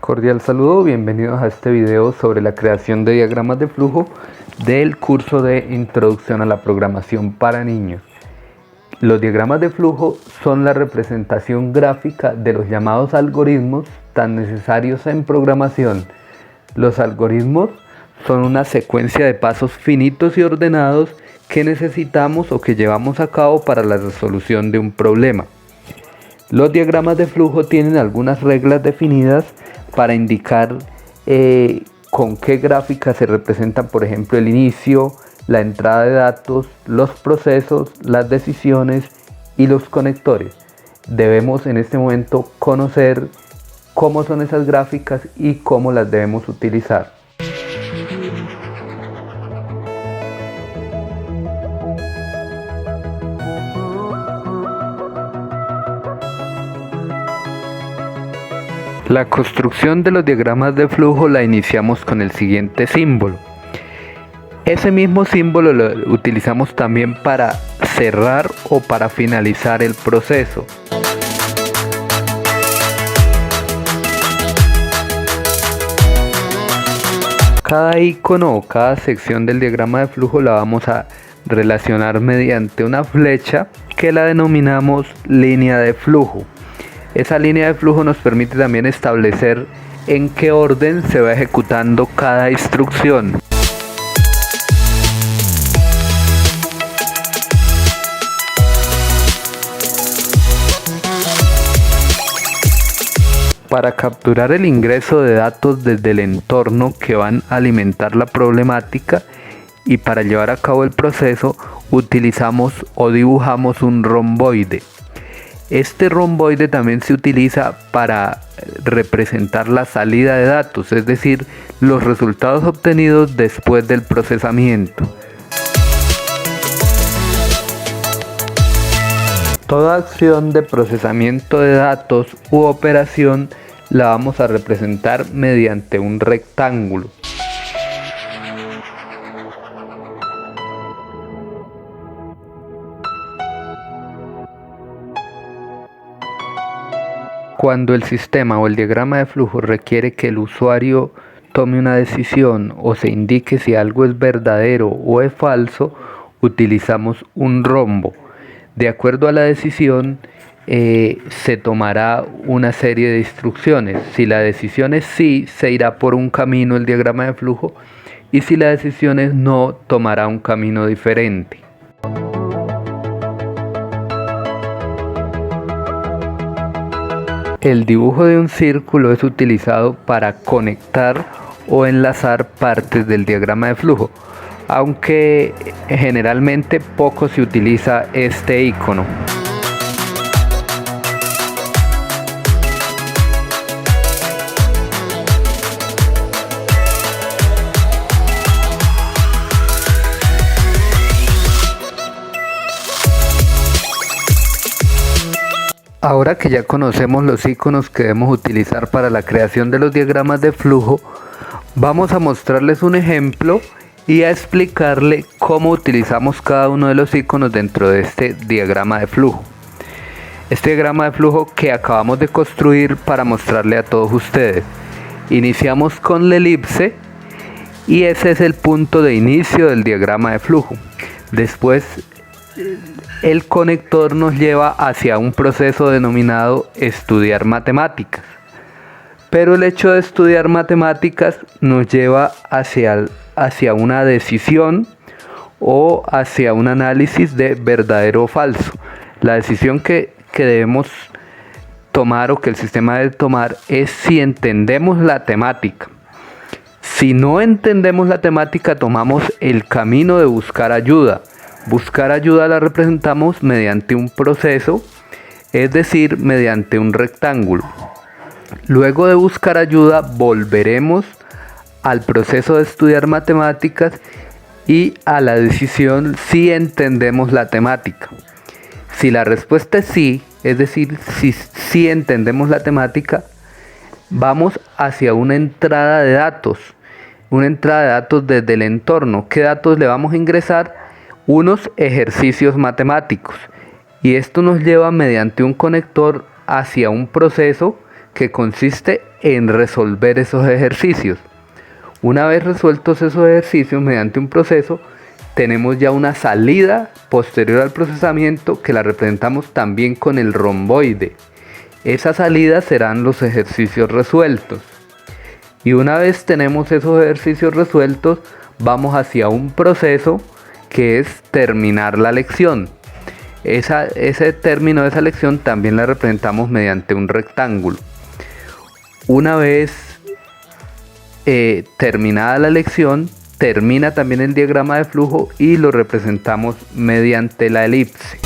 Cordial saludo, bienvenidos a este video sobre la creación de diagramas de flujo del curso de Introducción a la Programación para Niños. Los diagramas de flujo son la representación gráfica de los llamados algoritmos tan necesarios en programación. Los algoritmos son una secuencia de pasos finitos y ordenados que necesitamos o que llevamos a cabo para la resolución de un problema. Los diagramas de flujo tienen algunas reglas definidas para indicar con qué gráfica se representan, por ejemplo, el inicio, la entrada de datos, los procesos, las decisiones y los conectores. Debemos en este momento conocer cómo son esas gráficas y cómo las debemos utilizar. La construcción de los diagramas de flujo la iniciamos con el siguiente símbolo. Ese mismo símbolo lo utilizamos también para cerrar o para finalizar el proceso. Cada icono o cada sección del diagrama de flujo la vamos a relacionar mediante una flecha que la denominamos línea de flujo. Esa línea de flujo nos permite también establecer en qué orden se va ejecutando cada instrucción. Para capturar el ingreso de datos desde el entorno que van a alimentar la problemática y para llevar a cabo el proceso utilizamos o dibujamos un romboide. Este romboide también se utiliza para representar la salida de datos, es decir, los resultados obtenidos después del procesamiento. Toda acción de procesamiento de datos u operación la vamos a representar mediante un rectángulo. Cuando el sistema o el diagrama de flujo requiere que el usuario tome una decisión o se indique si algo es verdadero o es falso, utilizamos un rombo. De acuerdo a la decisión, se tomará una serie de instrucciones. Si la decisión es sí, se irá por un camino el diagrama de flujo, y si la decisión es no, tomará un camino diferente. El dibujo de un círculo es utilizado para conectar o enlazar partes del diagrama de flujo, aunque generalmente poco se utiliza este icono. Ahora que ya conocemos los iconos que debemos utilizar para la creación de los diagramas de flujo, vamos a mostrarles un ejemplo y a explicarle cómo utilizamos cada uno de los iconos dentro de este diagrama de flujo. Este diagrama de flujo que acabamos de construir para mostrarle a todos ustedes. Iniciamos con la elipse y ese es el punto de inicio del diagrama de flujo. Después el conector nos lleva hacia un proceso denominado estudiar matemáticas. Pero el hecho de estudiar matemáticas nos lleva hacia una decisión o hacia un análisis de verdadero o falso. La decisión que debemos tomar o que el sistema debe tomar es si entendemos la temática. Si no entendemos la temática, tomamos el camino de buscar ayuda. Buscar ayuda la representamos mediante un proceso, es decir, mediante un rectángulo. Luego de buscar ayuda, volveremos al proceso de estudiar matemáticas y a la decisión si entendemos la temática. Si la respuesta es sí, es decir, si entendemos la temática, vamos hacia una entrada de datos desde el entorno. ¿Qué datos le vamos a ingresar? Unos ejercicios matemáticos, y esto nos lleva mediante un conector hacia un proceso que consiste en resolver esos ejercicios. Una vez resueltos esos ejercicios mediante un proceso, tenemos ya una salida posterior al procesamiento que la representamos también con el romboide. Esa salida serán los ejercicios resueltos. Y una vez tenemos esos ejercicios resueltos, vamos hacia un proceso que es terminar la lección. Ese término de esa lección también la representamos mediante un rectángulo. Una vez terminada la lección, termina también el diagrama de flujo y lo representamos mediante la elipse.